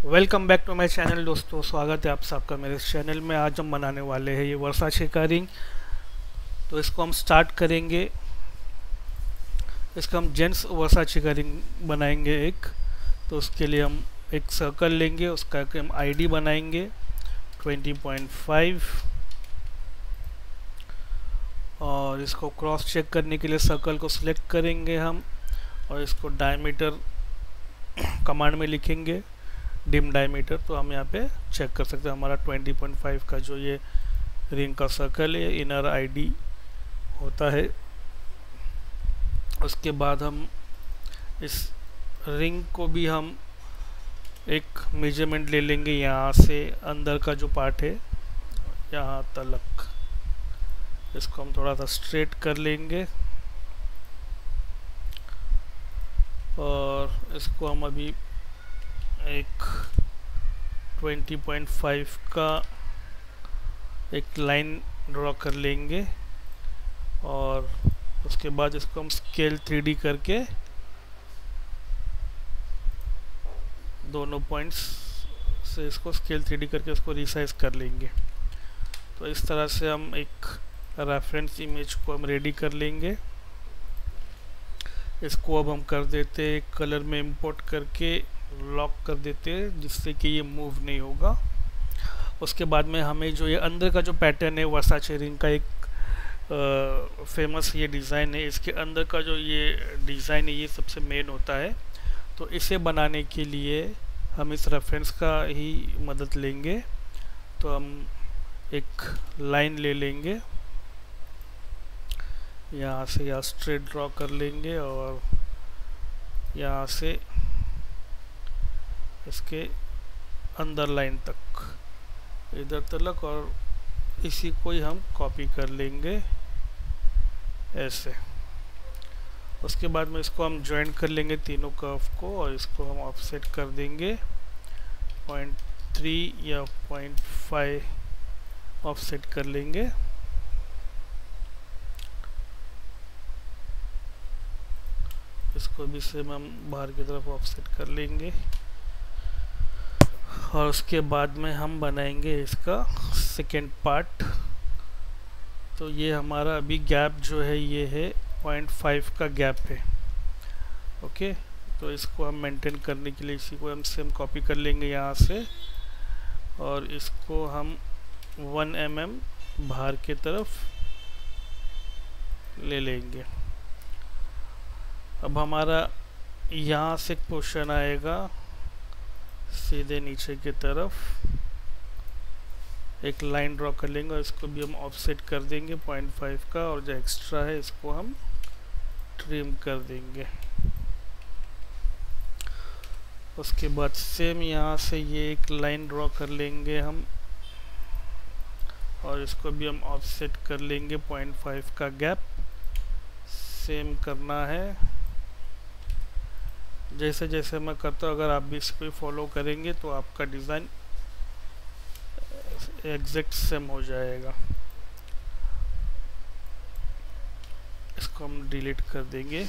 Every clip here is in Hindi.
Welcome back to my channel दोस्तों, स्वागत है आप सबका मेरे इस चैनल में। आज हम बनाने वाले हैं ये वर्साचे का रिंग। तो इसको हम स्टार्ट करेंगे। इसका हम जेंट्स वर्साचे का रिंग बनाएंगे एक। तो उसके लिए हम एक सर्कल लेंगे, उसका हम आईडी बनाएंगे 20.5 और इसको क्रॉस चेक करने के लिए सर्कल को सिलेक्ट करेंगे हम और इसको डायमीटर कमांड में लिखेंगे डिम डायमीटर। तो हम यहाँ पे चेक कर सकते हैं हमारा 20.5 का जो ये रिंग का सर्कल है, इनर आईडी होता है। उसके बाद हम इस रिंग को भी हम एक मेजरमेंट ले लेंगे, यहाँ से अंदर का जो पार्ट है यहाँ तक। इसको हम थोड़ा सा स्ट्रेट कर लेंगे और इसको हम अभी एक 20.5 का एक लाइन ड्रॉ कर लेंगे और उसके बाद इसको हम स्केल 3D करके दोनों पॉइंट्स से इसको स्केल 3D करके इसको रिसाइज कर लेंगे। तो इस तरह से हम एक रेफरेंस इमेज को हम रेडी कर लेंगे। इसको अब हम कर देते हैं कलर में इंपोर्ट करके लॉक कर देते हैं, जिससे कि ये मूव नहीं होगा। उसके बाद में हमें जो ये अंदर का जो पैटर्न है वर्साचे रिंग का, एक फेमस ये डिज़ाइन है, इसके अंदर का जो ये डिज़ाइन है ये सबसे मेन होता है। तो इसे बनाने के लिए हम इस रेफरेंस का ही मदद लेंगे। तो हम एक लाइन ले लेंगे, यहाँ से यहाँ स्ट्रेट ड्रॉ कर लेंगे और यहाँ से इसके अंदर लाइन तक इधर तक, और इसी को ही हम कॉपी कर लेंगे ऐसे। उसके बाद में इसको हम ज्वाइन कर लेंगे तीनों कर्व को और इसको हम ऑफसेट कर देंगे 0.3 या 0.5 ऑफसेट कर लेंगे। इसको भी सेम हम बाहर की तरफ ऑफसेट कर लेंगे और उसके बाद में हम बनाएंगे इसका सेकेंड पार्ट। तो ये हमारा अभी गैप जो है ये है 0.5 का गैप है। ओके, तो इसको हम मेंटेन करने के लिए इसी को हम सेम कॉपी कर लेंगे यहाँ से और इसको हम 1 mm बाहर की तरफ ले लेंगे। अब हमारा यहाँ से एक पोर्शन आएगा सीधे नीचे की तरफ, एक लाइन ड्रॉ कर लेंगे और इसको भी हम ऑफसेट कर देंगे 0.5 का, और जो एक्स्ट्रा है इसको हम ट्रिम कर देंगे। उसके बाद सेम यहाँ से ये एक लाइन ड्रॉ कर लेंगे हम और इसको भी हम ऑफसेट कर लेंगे 0.5 का गैप। सेम करना है जैसे जैसे मैं करता हूँ। अगर आप भी इसको फॉलो करेंगे तो आपका डिज़ाइन एग्जैक्ट सेम हो जाएगा। इसको हम डिलीट कर देंगे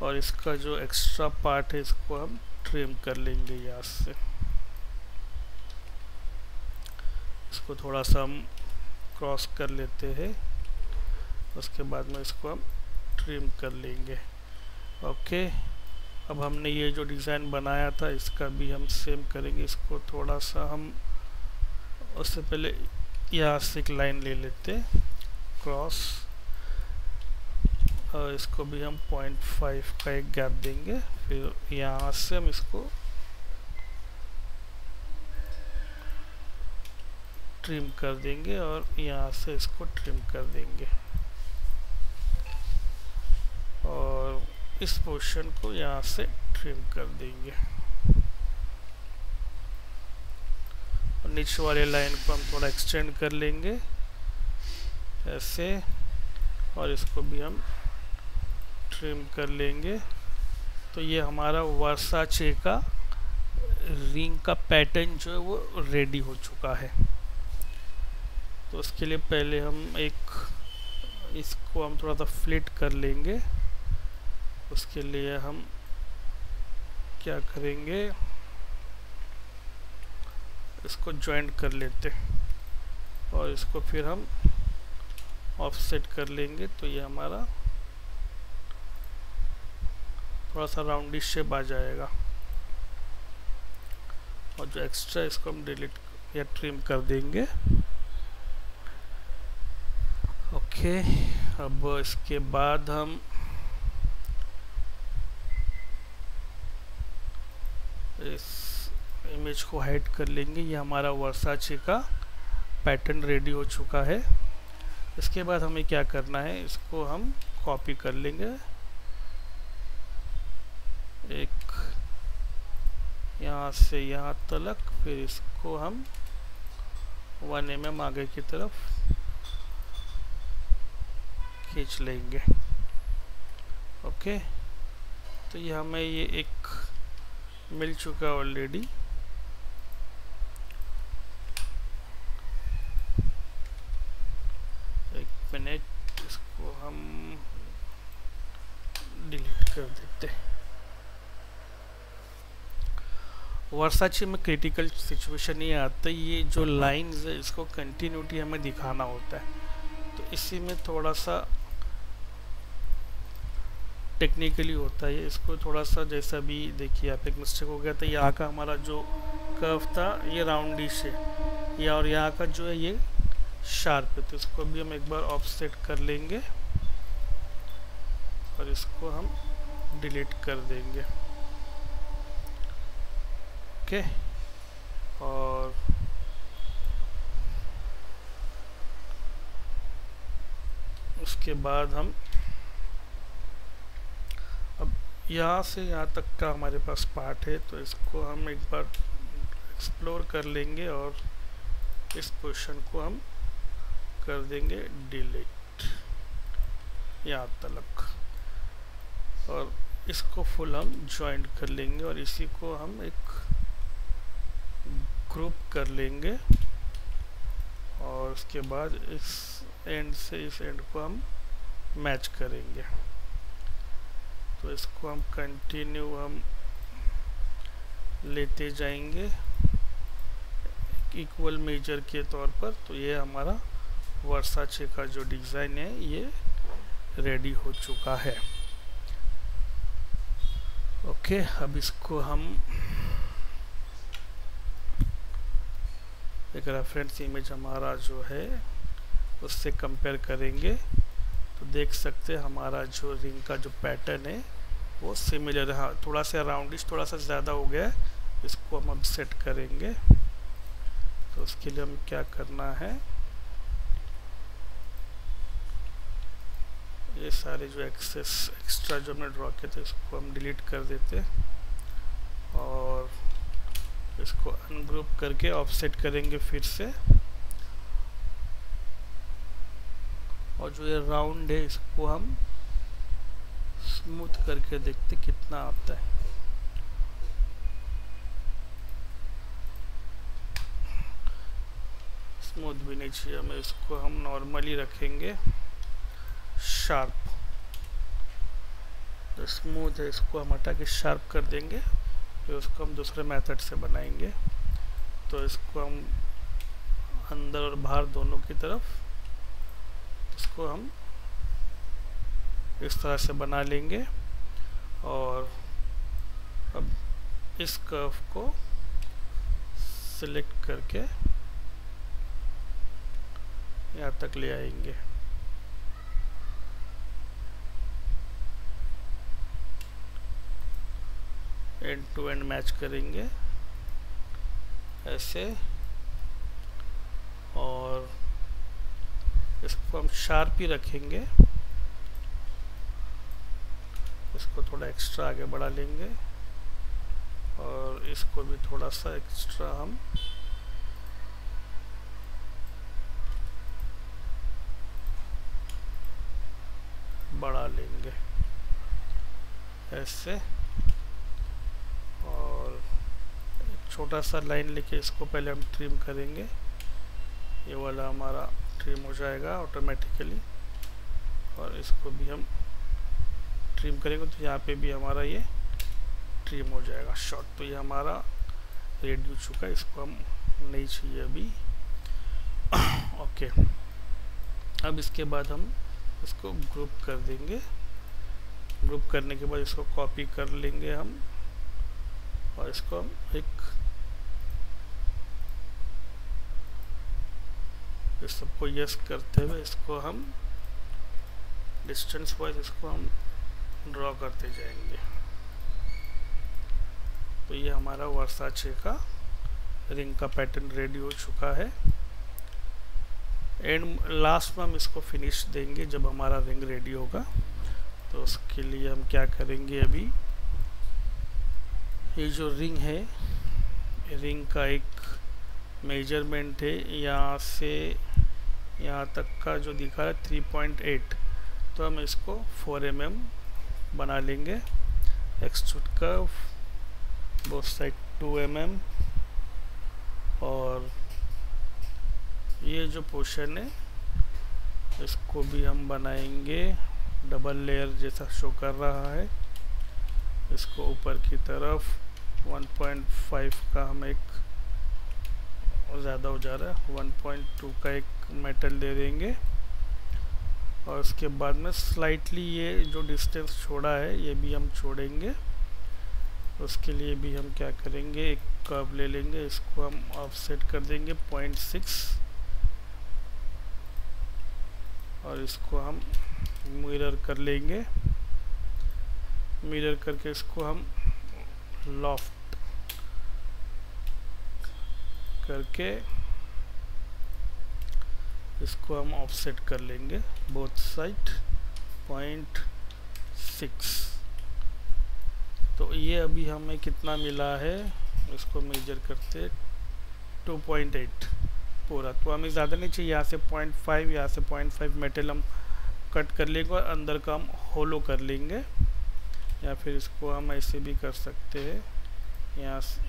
और इसका जो एक्स्ट्रा पार्ट है इसको हम ट्रिम कर लेंगे यहाँ से। इसको थोड़ा सा हम क्रॉस कर लेते हैं, उसके बाद में इसको हम ट्रिम कर लेंगे। ओके, अब हमने ये जो डिज़ाइन बनाया था इसका भी हम सेम करेंगे। इसको थोड़ा सा हम उससे पहले यहाँ से एक लाइन ले लेते क्रॉस और इसको भी हम 0.5 का एक गैप देंगे। फिर यहाँ से हम इसको ट्रिम कर देंगे और यहाँ से इसको ट्रिम कर देंगे और इस पोर्शन को यहाँ से ट्रिम कर देंगे और नीचे वाले लाइन को हम थोड़ा एक्सटेंड कर लेंगे ऐसे और इसको भी हम ट्रिम कर लेंगे। तो ये हमारा वर्साचे का रिंग का पैटर्न जो है वो रेडी हो चुका है। तो उसके लिए पहले हम इसको हम थोड़ा सा फ्लिट कर लेंगे। उसके लिए हम क्या करेंगे, इसको ज्वाइंट कर लेते और इसको फिर हम ऑफसेट कर लेंगे, तो ये हमारा थोड़ा सा राउंडिश शेप आ जाएगा। और जो एक्स्ट्रा इसको हम डिलीट या ट्रिम कर देंगे। ओके, अब इसके बाद हम इस इमेज को हाइड कर लेंगे। ये हमारा वर्साचे का पैटर्न रेडी हो चुका है। इसके बाद हमें क्या करना है, इसको हम कॉपी कर लेंगे, एक यहाँ से यहाँ तक, फिर इसको हम 1 mm आगे की तरफ खींच लेंगे। ओके, तो ये हमें ये एक मिल चुका ऑलरेडी। एक मिनट, इसको हम डिलीट कर देते। वर्साचे में क्रिटिकल सिचुएशन ये आता है, ये जो लाइंस है इसको कंटिन्यूटी हमें दिखाना होता है, तो इसी में थोड़ा सा टेक्निकली होता है। इसको थोड़ा सा, जैसा भी देखिए आप, एक मिस्टेक हो गया था। यहाँ का हमारा जो कर्व था ये राउंडिश है, या और यहाँ का जो है ये शार्प है, तो इसको भी हम एक बार ऑफसेट कर लेंगे और इसको हम डिलीट कर देंगे। ओके, और उसके बाद हम अब यहाँ से यहाँ तक का हमारे पास पार्ट है, तो इसको हम एक बार एक्सप्लोर कर लेंगे और इस पोर्शन को हम कर देंगे डिलीट यहाँ तक, और इसको फुल हम ज्वाइंट कर लेंगे और इसी को हम एक ग्रुप कर लेंगे, और उसके बाद इस एंड से इस एंड को हम मैच करेंगे। तो इसको हम कंटिन्यू हम लेते जाएंगे इक्वल मेजर के तौर पर। तो ये हमारा वर्साचे का जो डिज़ाइन है ये रेडी हो चुका है। ओके, अब इसको हम एक रेफरेंस इमेज हमारा जो है उससे कंपेयर करेंगे, तो देख सकते हैं हमारा जो रिंग का जो पैटर्न है वो सिमिलर है। हाँ, थोड़ा सा राउंडिश थोड़ा सा ज़्यादा हो गया है, इसको हम अब सेट करेंगे। तो उसके लिए हम क्या करना है, ये सारे जो एक्स्ट्रा जो हमने ड्रॉ किए थे इसको हम डिलीट कर देते और इसको अनग्रुप करके ऑफसेट करेंगे फिर से। और जो ये राउंड है इसको हम स्मूथ करके देखते कितना आता है। स्मूथ भी नहीं चाहिए हमें, इसको हम नॉर्मली रखेंगे शार्प। तो स्मूथ है, इसको हम हटा के शार्प कर देंगे, फिर उसको हम दूसरे मेथड से बनाएंगे। तो इसको हम अंदर और बाहर दोनों की तरफ इसको हम इस तरह से बना लेंगे, और अब इस कर्व को सिलेक्ट करके यहाँ तक ले आएंगे। एंड टू एंड मैच करेंगे ऐसे, और इसको हम शार्प ही रखेंगे। इसको थोड़ा एक्स्ट्रा आगे बढ़ा लेंगे और इसको भी थोड़ा सा एक्स्ट्रा हम बढ़ा लेंगे ऐसे, और एक छोटा सा लाइन लेके इसको पहले हम ट्रिम करेंगे। ये वाला हमारा ट्रिम हो जाएगा ऑटोमेटिकली, और इसको भी हम ट्रिम करेंगे तो यहाँ पे भी हमारा ये ट्रिम हो जाएगा शॉर्ट। तो ये हमारा रेडी हो चुका है, इसको हम नहीं चाहिए अभी। ओके, अब इसके बाद हम इसको ग्रुप कर देंगे। ग्रुप करने के बाद इसको कॉपी कर लेंगे हम, और इसको हम इस सबको यस करते हुए इसको हम डिस्टेंस वाइज इसको हम ड्रॉ करते जाएंगे। तो ये हमारा वर्साचे का रिंग का पैटर्न रेडी हो चुका है। एंड लास्ट में हम इसको फिनिश देंगे जब हमारा रिंग रेडी होगा। तो उसके लिए हम क्या करेंगे, अभी ये जो रिंग है, रिंग का एक मेजरमेंट है, यहाँ से यहाँ तक का जो दिखा रहा है 3.8, तो हम इसको 4 mm बना लेंगे। Extrude curve both side 2 mm, और ये जो पोर्शन है इसको भी हम बनाएंगे डबल लेयर जैसा शो कर रहा है। इसको ऊपर की तरफ 1.5 का हम एक, ज़्यादा हो जा रहा है, 1.2 का एक मेटल दे देंगे। और उसके बाद में स्लाइटली ये जो डिस्टेंस छोड़ा है ये भी हम छोड़ेंगे। उसके लिए भी हम क्या करेंगे, एक कर्व ले लेंगे, इसको हम ऑफसेट कर देंगे 0.6, और इसको हम मिरर कर लेंगे। मिरर करके इसको हम लॉफ्ट करके इसको हम ऑफसेट कर लेंगे बोथ साइड 0.6। तो ये अभी हमें कितना मिला है, इसको मेजर करते 2.8 पूरा। तो हमें ज़्यादा नहीं चाहिए, यहाँ से 0.5, यहाँ से 0.5 मेटल हम कट कर लेंगे और अंदर का हम होलो कर लेंगे। या फिर इसको हम ऐसे भी कर सकते हैं, यहाँ से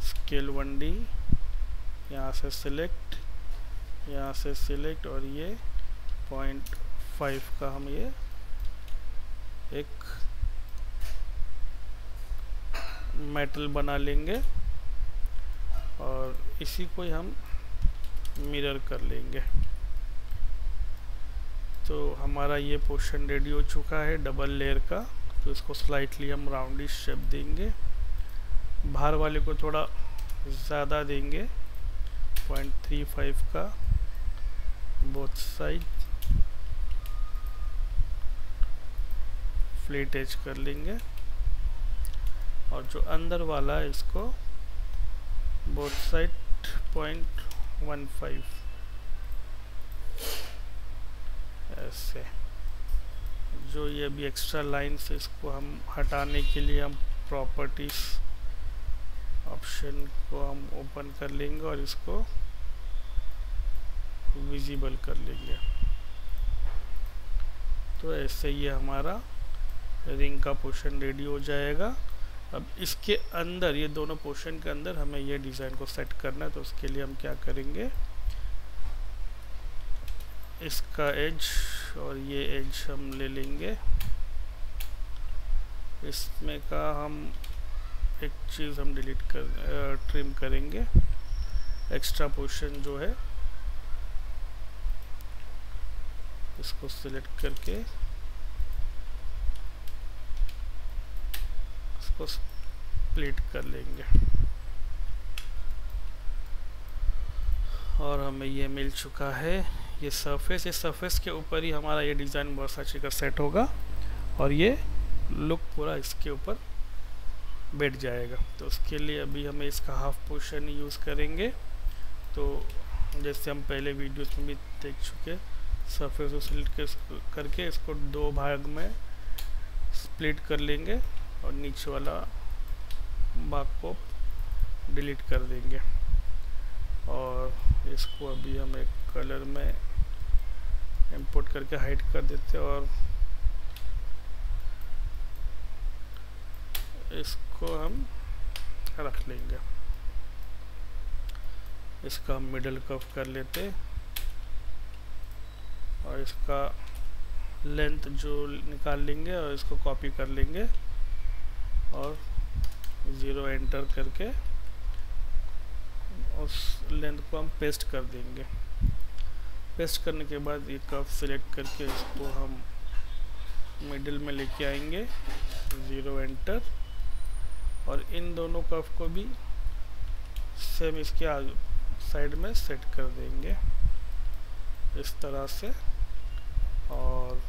स्केल 1D, यहाँ से सिलेक्ट, यहाँ से सिलेक्ट, और ये 0.5 का हम ये एक मेटल बना लेंगे, और इसी को हम मिरर कर लेंगे। तो हमारा ये पोर्शन रेडी हो चुका है डबल लेयर का। तो इसको स्लाइटली हम राउंडिश शेप देंगे, बाहर वाले को थोड़ा ज़्यादा देंगे 0.35 का बोथ साइड, फ्लैट एज कर लेंगे। और जो अंदर वाला है इसको बोथ साइड 0.15 ऐसे। जो ये अभी एक्स्ट्रा लाइन से इसको हम हटाने के लिए हम प्रॉपर्टीज ऑप्शन को हम ओपन कर लेंगे और इसको विजिबल कर लेंगे। तो ऐसे ही हमारा रिंग का पोर्शन रेडी हो जाएगा। अब इसके अंदर, ये दोनों पोर्शन के अंदर हमें ये डिज़ाइन को सेट करना है। तो उसके लिए हम क्या करेंगे, इसका एज और ये एज हम ले लेंगे। इसमें का हम एक चीज़ हम डिलीट कर ट्रिम करेंगे, एक्स्ट्रा पोर्शन जो है इसको सिलेक्ट करके इसको स्प्लिट कर लेंगे। और हमें ये मिल चुका है ये सरफेस। इस सरफेस के ऊपर ही हमारा ये डिज़ाइन वर्साचे का सेट होगा और ये लुक पूरा इसके ऊपर बैठ जाएगा। तो उसके लिए अभी हमें इसका हाफ पोर्शन यूज़ करेंगे। तो जैसे हम पहले वीडियोस में भी देख चुके, सरफेस को सिलेक्ट करके इसको दो भाग में स्प्लिट कर लेंगे और नीचे वाला भाग को डिलीट कर देंगे। और इसको अभी हम एक कलर में इंपोर्ट करके हाइड कर देते हैं और इसको हम रख लेंगे। इसका मिडल कर्व कर लेते और इसका लेंथ जो निकाल लेंगे और इसको कॉपी कर लेंगे और 0 एंटर करके उस लेंथ को हम पेस्ट कर देंगे। पेस्ट करने के बाद ये कर्व सिलेक्ट करके इसको हम मिडिल में लेके आएंगे, 0 एंटर, और इन दोनों कर्व को भी सेम इसके आगे साइड में सेट कर देंगे इस तरह से। और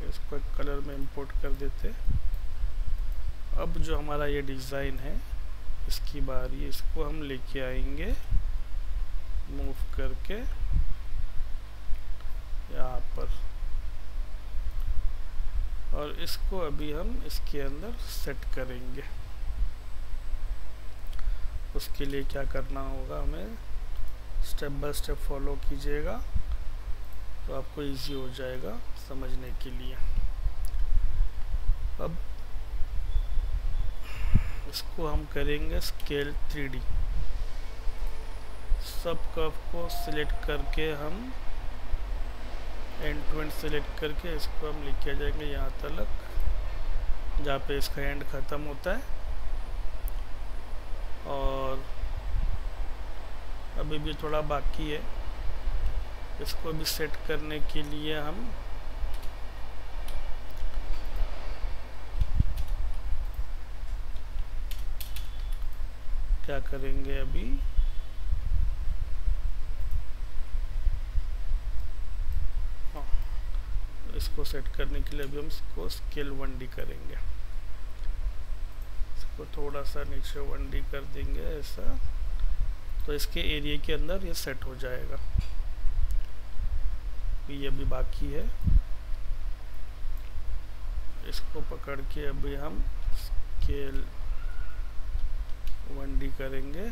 इसको एक कलर में इंपोर्ट कर देते। अब जो हमारा ये डिज़ाइन है इसकी बारी, इसको हम लेके आएंगे मूव करके यहाँ पर, और इसको अभी हम इसके अंदर सेट करेंगे। उसके लिए क्या करना होगा, हमें स्टेप बाय स्टेप फॉलो कीजिएगा तो आपको इजी हो जाएगा समझने के लिए। अब इसको हम करेंगे स्केल 3D। सब कर्व को सिलेक्ट करके हम एंड टू एंड सिलेक्ट करके इसको हम लेके आ जाएंगे यहाँ तक जहाँ पे इसका एंड ख़त्म होता है। और अभी भी थोड़ा बाकी है, इसको भी सेट करने के लिए हम क्या करेंगे, अभी इसको सेट करने के लिए अभी हम इसको स्केल 1D करेंगे। इसको थोड़ा सा नीचे 1D कर देंगे ऐसा, तो इसके एरिया के अंदर ये सेट हो जाएगा। ये अभी बाकी है, इसको पकड़ के अभी हम स्केल 1D करेंगे।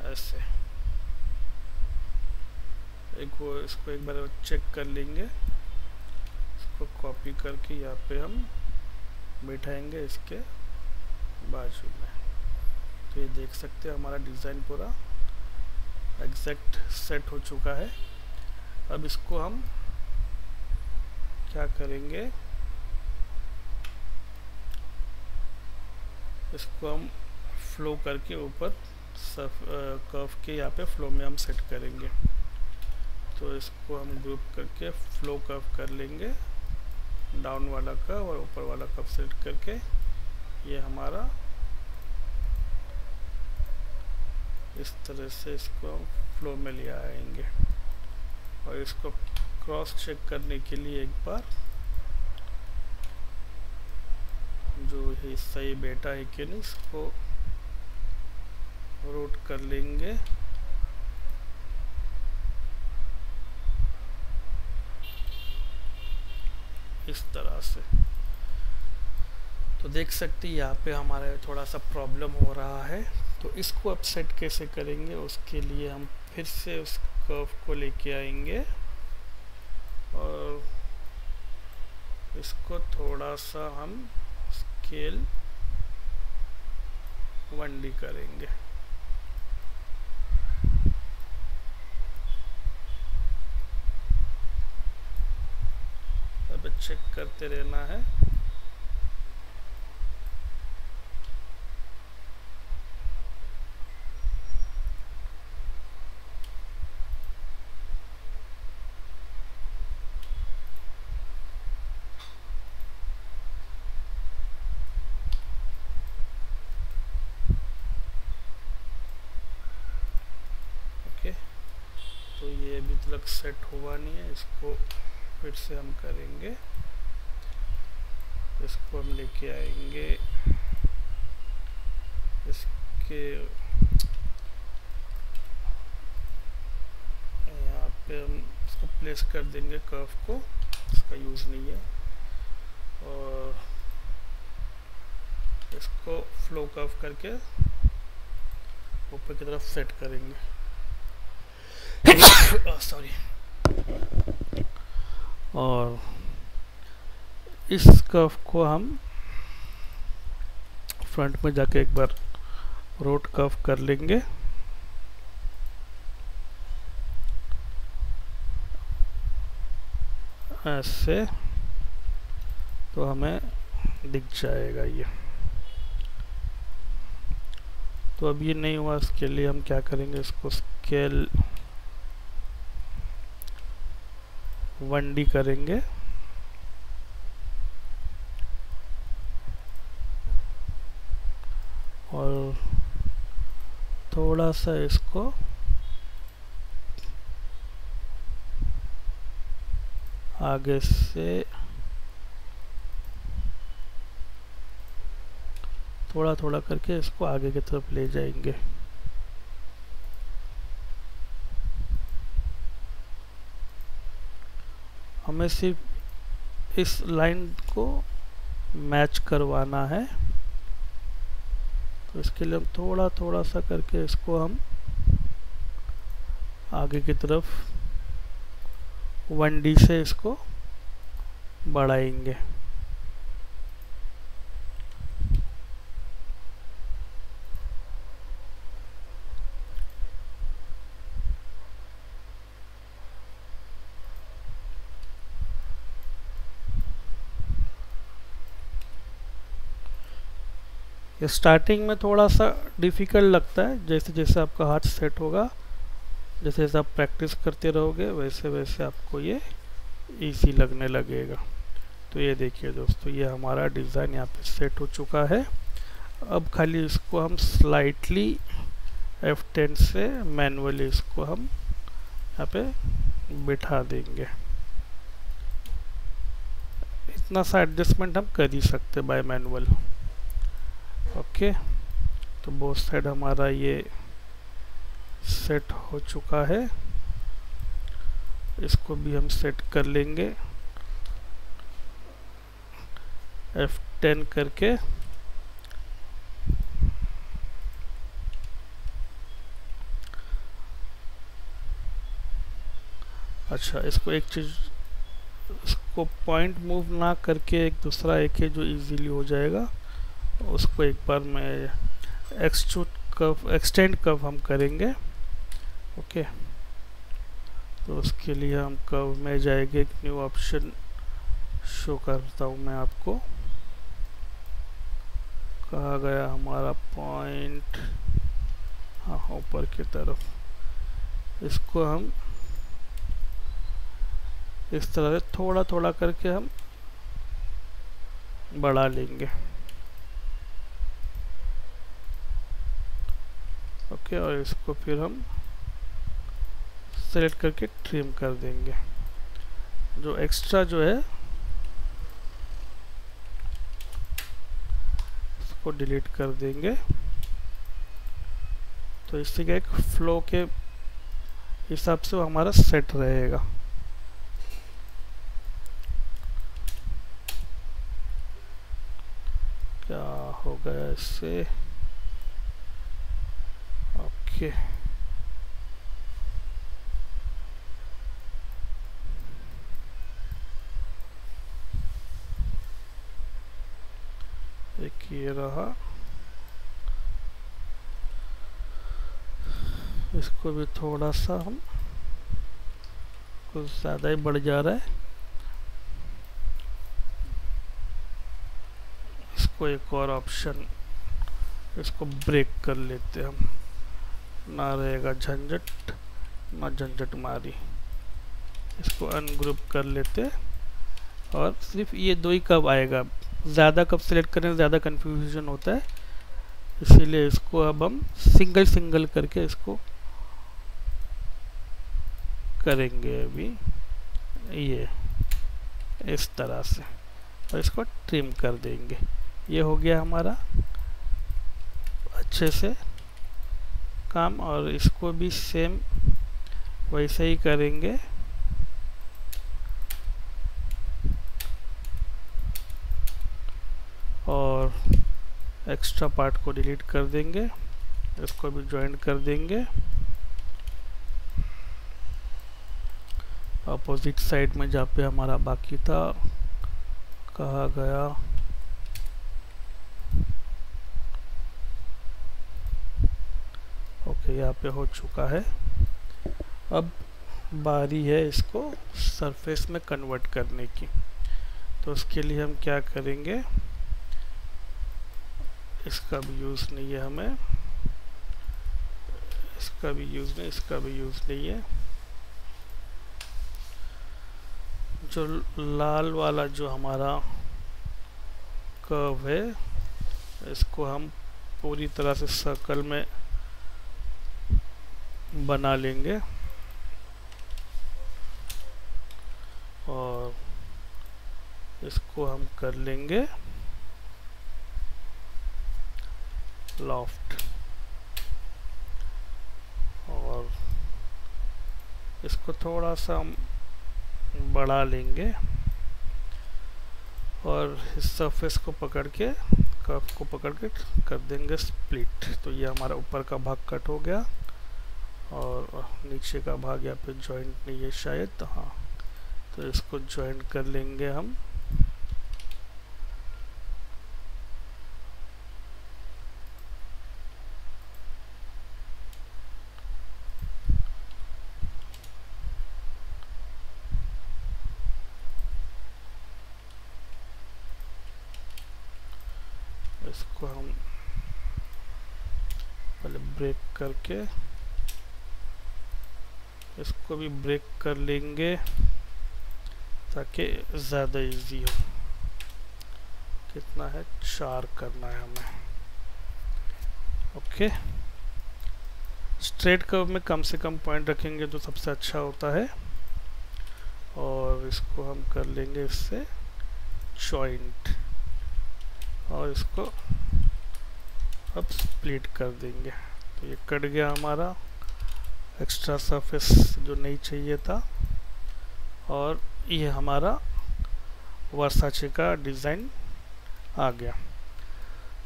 ऐसे इसको एक बार चेक कर लेंगे, इसको कॉपी करके यहाँ पे हम बिठाएंगे इसके बाजू में। तो ये देख सकते हैं हमारा डिज़ाइन पूरा एग्जैक्ट सेट हो चुका है। अब इसको हम क्या करेंगे, इसको हम फ्लो करके ऊपर कर्व के यहाँ पे फ्लो में हम सेट करेंगे। तो इसको हम ग्रुप करके फ्लो कर्व कर लेंगे, डाउन वाला कर्व और ऊपर वाला कर्व सेट करके ये हमारा इस तरह से इसको हम फ्लो में ले आएंगे। और इसको क्रॉस चेक करने के लिए एक बार जो है सही बैठा है कि नहीं, इसको रोट कर लेंगे। इस तरह से तो देख सकते हैं यहाँ पे हमारे थोड़ा सा प्रॉब्लम हो रहा है। तो इसको अब सेट कैसे करेंगे, उसके लिए हम फिर से उस कर्व को लेके आएंगे और इसको थोड़ा सा हम स्केल 1D करेंगे। अब चेक करते रहना है। तो ये अभी तक सेट हुआ नहीं है, इसको फिर से हम करेंगे। इसको हम लेके आएंगे इसके यहाँ पे, हम इसको प्लेस कर देंगे कर्व को, इसका यूज़ नहीं है। और इसको फ्लो कर्व करके ऊपर की तरफ सेट करेंगे। सॉरी। और इस कर्व को हम फ्रंट में जाके एक बार रोट कर्व कर लेंगे। ऐसे तो हमें दिख जाएगा ये। तो अब ये नहीं हुआ, इसके लिए हम क्या करेंगे, इसको स्केल 1D करेंगे और थोड़ा सा इसको आगे से थोड़ा थोड़ा करके इसको आगे की तरफ ले जाएंगे। हमें सिर्फ इस लाइन को मैच करवाना है, तो इसके लिए हम थोड़ा थोड़ा सा करके इसको हम आगे की तरफ 1D से इसको बढ़ाएंगे। स्टार्टिंग में थोड़ा सा डिफ़िकल्ट लगता है, जैसे जैसे आपका हाथ सेट होगा, जैसे जैसे आप प्रैक्टिस करते रहोगे वैसे वैसे आपको ये इजी लगने लगेगा। तो ये देखिए दोस्तों, ये हमारा डिज़ाइन यहाँ पे सेट हो चुका है। अब खाली इसको हम स्लाइटली F10 से मैनुअली इसको हम यहाँ पे बिठा देंगे। इतना सा एडजस्टमेंट हम कर ही सकते बाय मैनुअल। ओके, तो बोथ साइड हमारा ये सेट हो चुका है। इसको भी हम सेट कर लेंगे F10 करके। अच्छा, इसको एक चीज़, इसको पॉइंट मूव ना करके एक दूसरा एक है जो इजीली हो जाएगा, उसको एक बार मैं एक्सटेंड कर्व हम करेंगे। ओके, तो उसके लिए हम कर्व में जाएंगे, एक न्यू ऑप्शन शो करता हूँ मैं आपको। कहा गया हमारा पॉइंट, हाँ ऊपर की तरफ। इसको हम इस तरह से थोड़ा थोड़ा करके हम बढ़ा लेंगे। ओके, और इसको फिर हम सेलेक्ट करके ट्रिम कर देंगे। जो एक्स्ट्रा जो है इसको डिलीट कर देंगे। तो इससे क्या, एक फ्लो के हिसाब से वो हमारा सेट रहेगा। क्या हो गया इससे? ओके, एक ये रहा, इसको भी थोड़ा सा हम, कुछ ज़्यादा ही बढ़ जा रहा है, इसको एक और ऑप्शन, इसको ब्रेक कर लेते हम, ना रहेगा झंझट ना झंझट मारी। इसको अनग्रुप कर लेते और सिर्फ ये दो ही कब आएगा, ज़्यादा कब सिलेक्ट करें ज़्यादा कन्फ्यूजन होता है, इसीलिए इसको अब हम सिंगल सिंगल करके इसको करेंगे अभी ये इस तरह से, और इसको ट्रिम कर देंगे। ये हो गया हमारा अच्छे से काम, और इसको भी सेम वैसे ही करेंगे। और एक्स्ट्रा पार्ट को डिलीट कर देंगे, इसको भी ज्वाइन कर देंगे। अपोजिट साइड में जहाँ पे हमारा बाकी था, कहा गया ओके, यहाँ पे हो चुका है। अब बारी है इसको सरफेस में कन्वर्ट करने की। तो उसके लिए हम क्या करेंगे, इसका भी यूज़ नहीं है हमें, इसका भी यूज़ नहीं, इसका भी यूज़ नहीं है। जो लाल वाला जो हमारा कर्व है, इसको हम पूरी तरह से सर्कल में बना लेंगे और इसको हम कर लेंगे लॉफ्ट, और इसको थोड़ा सा हम बढ़ा लेंगे और इस सरफेस को पकड़ के, कर्व को पकड़ के कर देंगे स्प्लिट। तो ये हमारा ऊपर का भाग कट हो गया और नीचे का भाग यहाँ पे जॉइंट नहीं है शायद, हाँ, तो इसको जॉइंट कर लेंगे हम। इसको हम पहले ब्रेक करके इसको भी ब्रेक कर लेंगे ताकि ज़्यादा इजी हो। कितना है, 4 करना है हमें। ओके, स्ट्रेट कर्व में कम से कम पॉइंट रखेंगे तो सबसे अच्छा होता है। और इसको हम कर लेंगे इससे जॉइंट और इसको अब स्प्लिट कर देंगे। तो ये कट गया हमारा एक्स्ट्रा सरफेस जो नहीं चाहिए था, और ये हमारा वर्साचे का डिज़ाइन आ गया।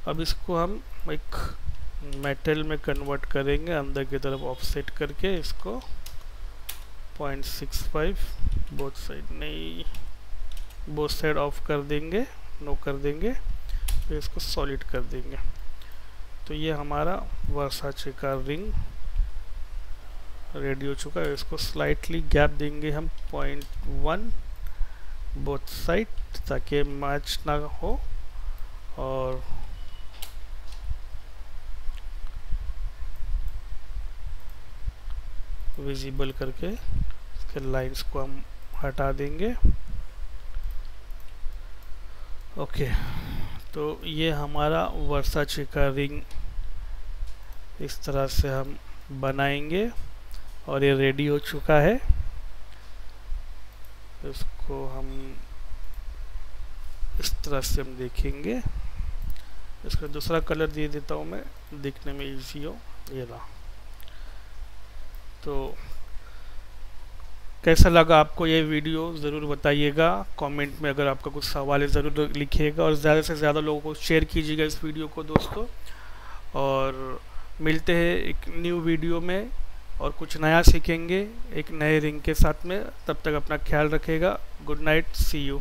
अब इसको हम एक मेटल में कन्वर्ट करेंगे, अंदर की तरफ ऑफसेट करके इसको 0.65 बोथ साइड नहीं, बोथ साइड ऑफ कर देंगे, नो कर देंगे, फिर इसको सॉलिड कर देंगे। तो ये हमारा वर्साचे का रिंग रेडी हो चुका है। इसको स्लाइटली गैप देंगे हम 0.1 बोथ साइड ताकि मैच ना हो, और विजिबल करके इसके लाइंस को हम हटा देंगे। ओके, तो ये हमारा वर्साचे का रिंग इस तरह से हम बनाएंगे और ये रेडी हो चुका है। इसको हम इस तरह से हम देखेंगे। इसका दूसरा कलर दे देता हूँ मैं, दिखने में इजी हो। ये रहा। तो कैसा लगा आपको ये वीडियो ज़रूर बताइएगा कमेंट में। अगर आपका कुछ सवाल है ज़रूर लिखिएगा और ज़्यादा से ज़्यादा लोगों को शेयर कीजिएगा इस वीडियो को दोस्तों। और मिलते हैं एक न्यू वीडियो में और कुछ नया सीखेंगे एक नए रिंग के साथ में। तब तक अपना ख्याल रखिएगा। Good night, see you.